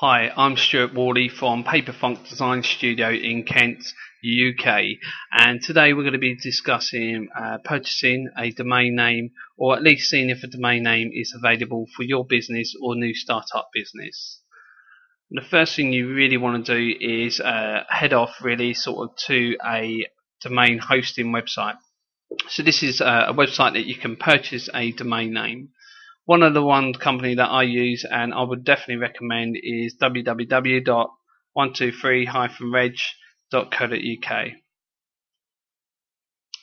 Hi, I'm Stuart Worley from Paperfunk Design Studio in Kent, UK, and today we're going to be discussing purchasing a domain name, or at least seeing if a domain name is available for your business or new startup business. And the first thing you really want to do is head off really sort of to a domain hosting website. So this is a website that you can purchase a domain name. One of the one company that I use and I would definitely recommend is www.123-reg.co.uk.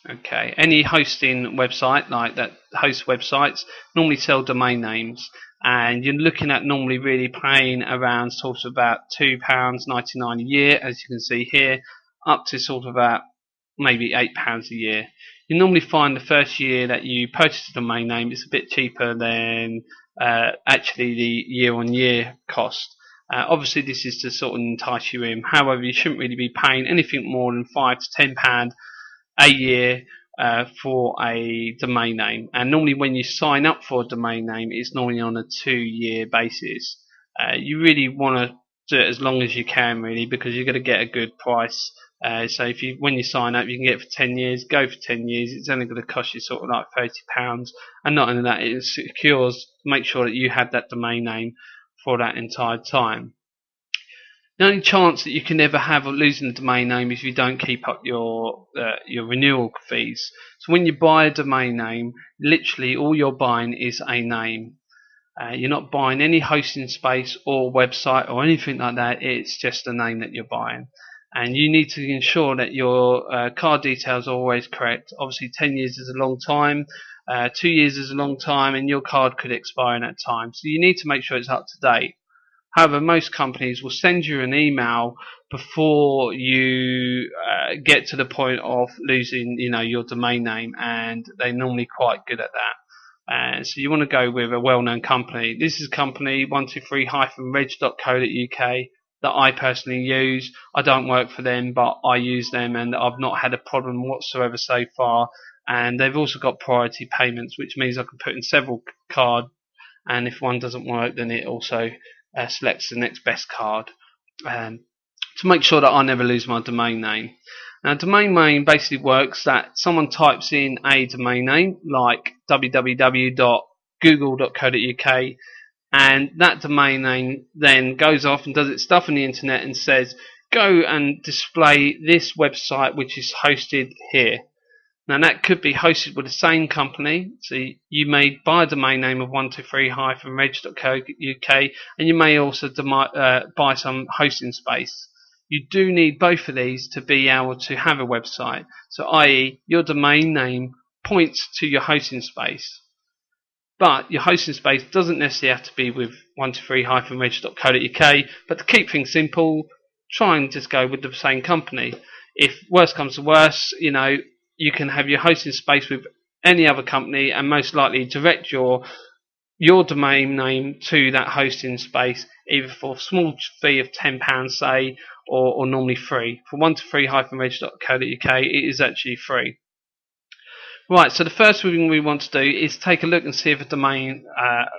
Okay, any hosting website like that host websites normally sell domain names, and you're looking at normally really paying around sort of about £2.99 a year, as you can see here, up to sort of about maybe £8 a year. You normally find the first year that you purchase a domain name is a bit cheaper than actually the year-on-year cost. Obviously, this is to sort of entice you in. However, you shouldn't really be paying anything more than £5 to £10 a year for a domain name. And normally, when you sign up for a domain name, it's normally on a 2-year basis. You really want to do it as long as you can, really, because you're going to get a good price. So when you sign up, you can get it for 10 years. Go for 10 years. It's only going to cost you sort of like £30, and not only that, it secures. Make sure that you have that domain name for that entire time. The only chance that you can ever have of losing the domain name is if you don't keep up your renewal fees. So when you buy a domain name, literally all you're buying is a name. You're not buying any hosting space or website or anything like that. It's just a name that you're buying. And you need to ensure that your card details are always correct. Obviously 10 years is a long time, 2 years is a long time, and your card could expire in that time. So you need to make sure it's up to date. However, most companies will send you an email before you get to the point of losing, your domain name, and they're normally quite good at that. So you want to go with a well-known company. This is a company 123-reg.co.uk that I personally use. I don't work for them, but I use them, and I've not had a problem whatsoever so far. And they've also got priority payments, which means I can put in several cards, and if one doesn't work, then it also selects the next best card to make sure that I never lose my domain name. Now, domain name basically works that someone types in a domain name like www.google.co.uk, and that domain name then goes off and does its stuff on the internet and says, go and display this website which is hosted here. Now, that could be hosted with the same company, so you may buy a domain name of 123-reg.co.uk, and you may also buy some hosting space. You do need both of these to be able to have a website, so i.e. your domain name points to your hosting space. But your hosting space doesn't necessarily have to be with 123-reg.co.uk, but to keep things simple, try and just go with the same company. If worse comes to worse, you can have your hosting space with any other company and most likely direct your domain name to that hosting space, either for a small fee of £10, say, or normally free. For 123-reg.co.uk, it is actually free. Right, so the first thing we want to do is take a look and see if a domain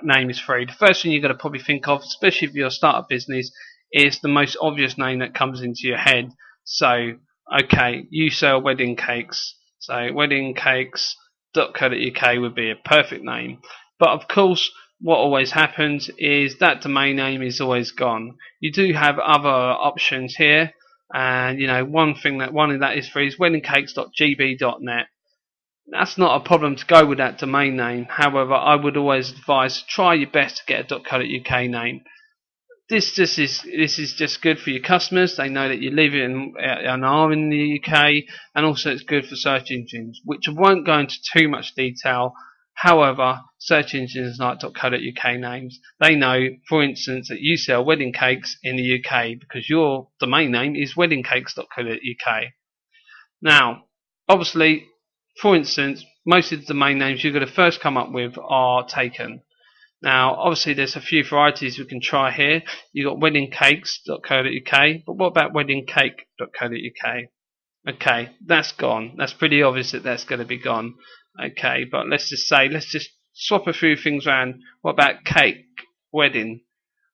name is free. The first thing you've got to probably think of, especially if you're a startup business, is the most obvious name that comes into your head. So, okay, you sell wedding cakes. So weddingcakes.co.uk would be a perfect name. But of course, what always happens is that domain name is always gone. You do have other options here, and one of that is free is weddingcakes.gb.net. That's not a problem to go with that domain name. However, I would always advise try your best to get a .co.uk name. This is just good for your customers. They know that you live and are in the UK, and also it's good for search engines, which I won't go into too much detail. However, search engines like .co.uk names, they know, for instance, that you sell wedding cakes in the UK because your domain name is weddingcakes.co.uk. Now, obviously, for instance, most of the domain names you're going to first come up with are taken. Now, obviously, there's a few varieties we can try here. You've got weddingcakes.co.uk, but what about weddingcake.co.uk? Okay, that's gone. That's pretty obvious that that's going to be gone. Okay, but let's just swap a few things around. What about cake, wedding?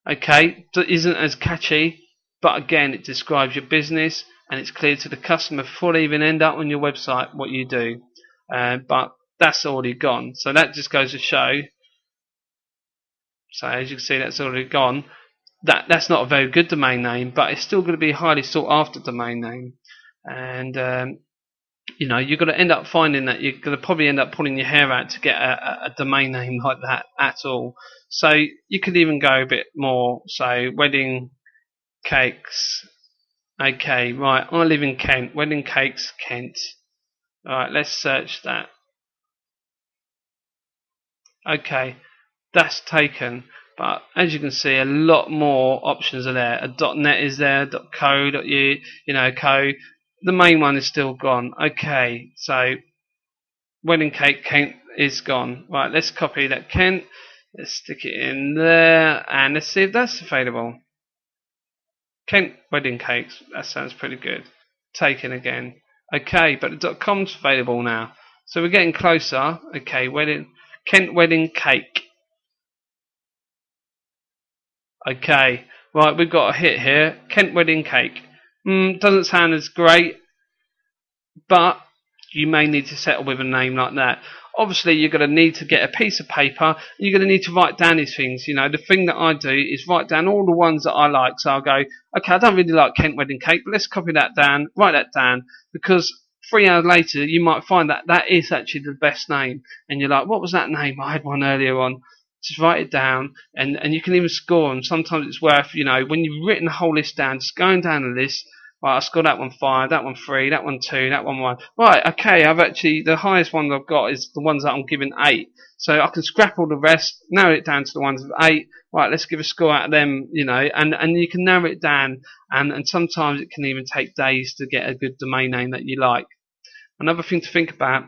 Okay, that isn't as catchy, but again, it describes your business and it's clear to the customer before they even end up on your website what you do. But that's already gone, so that just goes to show. So as you can see, that's already gone. That's not a very good domain name, but it's still going to be a highly sought after domain name. And you're going to end up finding that you're going to probably end up pulling your hair out to get a domain name like that at all. So you could even go a bit more. So wedding cakes. Okay, right. I live in Kent. Wedding cakes, Kent. All right, let's search that. Okay, that's taken. But as you can see, a lot more options are there. A .net is there. .co. Co. The main one is still gone. Okay, so wedding cake Kent is gone. Right, let's copy that Kent. Let's stick it in there, and let's see if that's available. Kent wedding cakes. That sounds pretty good. Taken again. Okay, but the .com's available now, so we're getting closer. Okay, Kent wedding cake. Okay, right, we've got a hit here. Kent wedding cake. Doesn't sound as great, but you may need to settle with a name like that. Obviously, you're going to need to get a piece of paper. You're going to need to write down these things. The thing that I do is write down all the ones that I like. So I'll go, okay, I don't really like Kent wedding cake, but let's copy that down, write that down, because 3 hours later you might find that that is actually the best name, and you're like, what was that name? I had one earlier on. Just write it down, and you can even score them. Sometimes it's worth, when you've written the whole list down, just going down the list. Right, I scored that one 5, that one 3, that one 2, that one 1. Right, okay, the highest one I've got is the ones that I'm giving 8. So I can scrap all the rest, narrow it down to the ones of 8. Right, let's give a score out of them, and you can narrow it down, and sometimes it can even take days to get a good domain name that you like. Another thing to think about,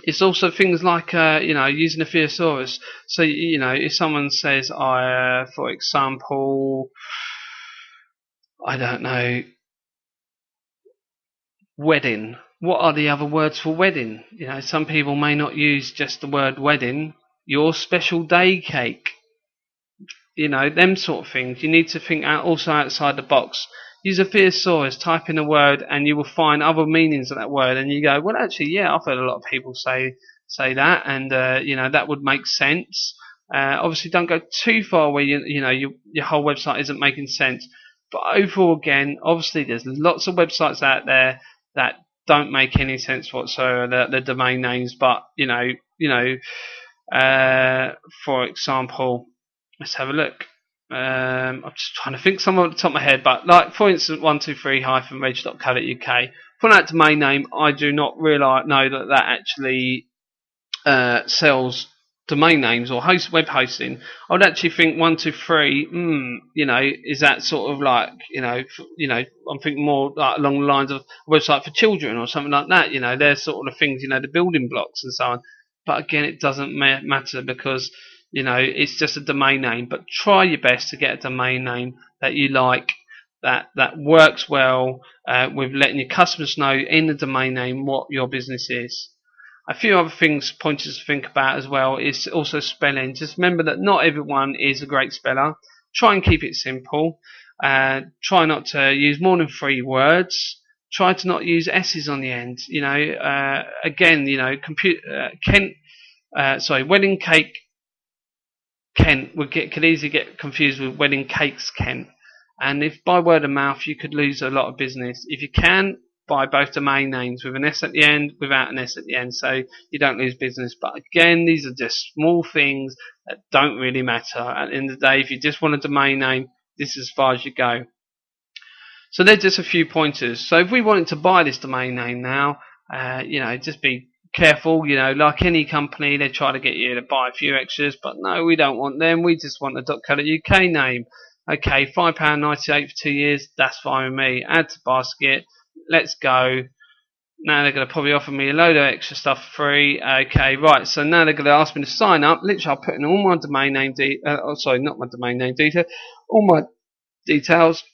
it's also things like using a thesaurus. So if someone says, for example, I don't know, wedding. What are the other words for wedding? Some people may not use just the word wedding. Your special day cake. Them sort of things. You need to think also outside the box. Use a thesaurus, type in a word, and you will find other meanings of that word. And you go, well, actually, yeah, I've heard a lot of people say that, and that would make sense. Obviously, don't go too far where your whole website isn't making sense. But overall, again, obviously, there's lots of websites out there that don't make any sense whatsoever. The domain names, but for example, let's have a look. I'm just trying to think some off the top of my head, but like for instance, 123-reg.co.uk. For that domain name, I do not know that actually sells domain names or web hosting. I would actually think 123. Is that sort of like I'm thinking more like along the lines of a website for children or something like that. They're sort of the things, the building blocks and so on. But again, it doesn't matter because it's just a domain name. But try your best to get a domain name that you like, that works well with letting your customers know in the domain name what your business is. A few other pointers to think about as well is also spelling. Just remember that not everyone is a great speller. Try and keep it simple. Try not to use more than 3 words. Try to not use S's on the end. Wedding cake Kent could easily get confused with wedding cakes Kent. And if by word of mouth, you could lose a lot of business. If you can, buy both domain names with an S at the end, without an S at the end, so you don't lose business. But again, these are just small things that don't really matter. At the end of the day, if you just want a domain name, this is as far as you go. So there's just a few pointers. So if we wanted to buy this domain name now, just be careful. Like any company, they try to get you to buy a few extras, but no, we don't want them. We just want the .co.uk name. Okay, £5.98 for 2 years, that's fine with me. Add to basket, let's go. Now they're going to probably offer me a load of extra stuff for free. Okay, right, so now they're going to ask me to sign up. Literally, I'll put in all my domain name not my domain name detail, all my details,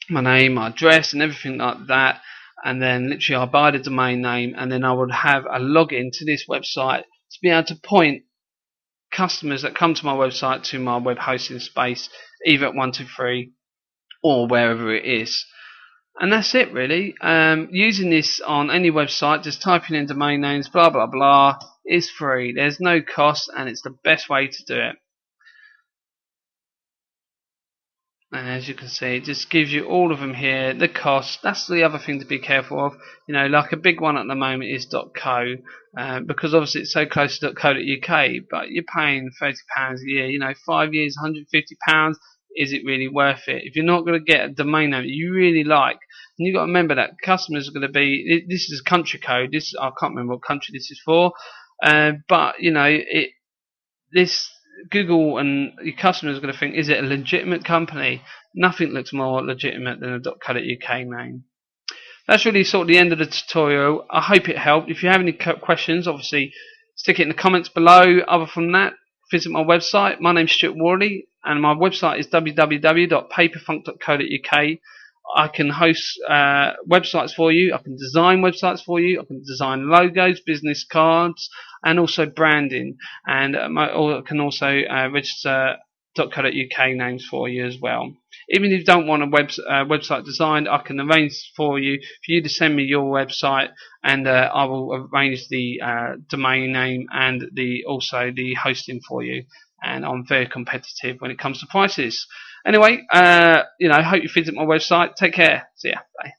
my name, my address, and everything like that. And then literally I'll buy the domain name, and then I would have a login to this website to be able to point customers that come to my website to my web hosting space, either at 123 or wherever it is. And that's it really. Using this on any website, just typing in domain names, blah blah blah, is free. There's no cost, and it's the best way to do it. And as you can see, it just gives you all of them here. The cost, that's the other thing to be careful of. You know, like a big one at the moment is .co, because obviously it's so close to .co.uk, but you're paying £30 a year. You know, 5 years, £150. Is it really worth it? If you're not going to get a domain name that you really like, and you've got to remember that customers are going to be, this is country code. This, I can't remember what country this is for, but you know, this Google and your customers are going to think, is it a legitimate company? Nothing looks more legitimate than a .co.uk name. That's really sort of the end of the tutorial. I hope it helped. If you have any questions, obviously stick it in the comments below. Other than that, visit my website. My name's Stuart Worley, and my website is www.paperfunk.co.uk. I can host websites for you. I can design websites for you. I can design logos, business cards, and also branding. And I can also register .co.uk names for you as well. Even if you don't want a website designed, I can arrange for you to send me your website, and I will arrange the domain name and also the hosting for you. And I'm very competitive when it comes to prices. Anyway, I hope you visit my website. Take care. See ya. Bye.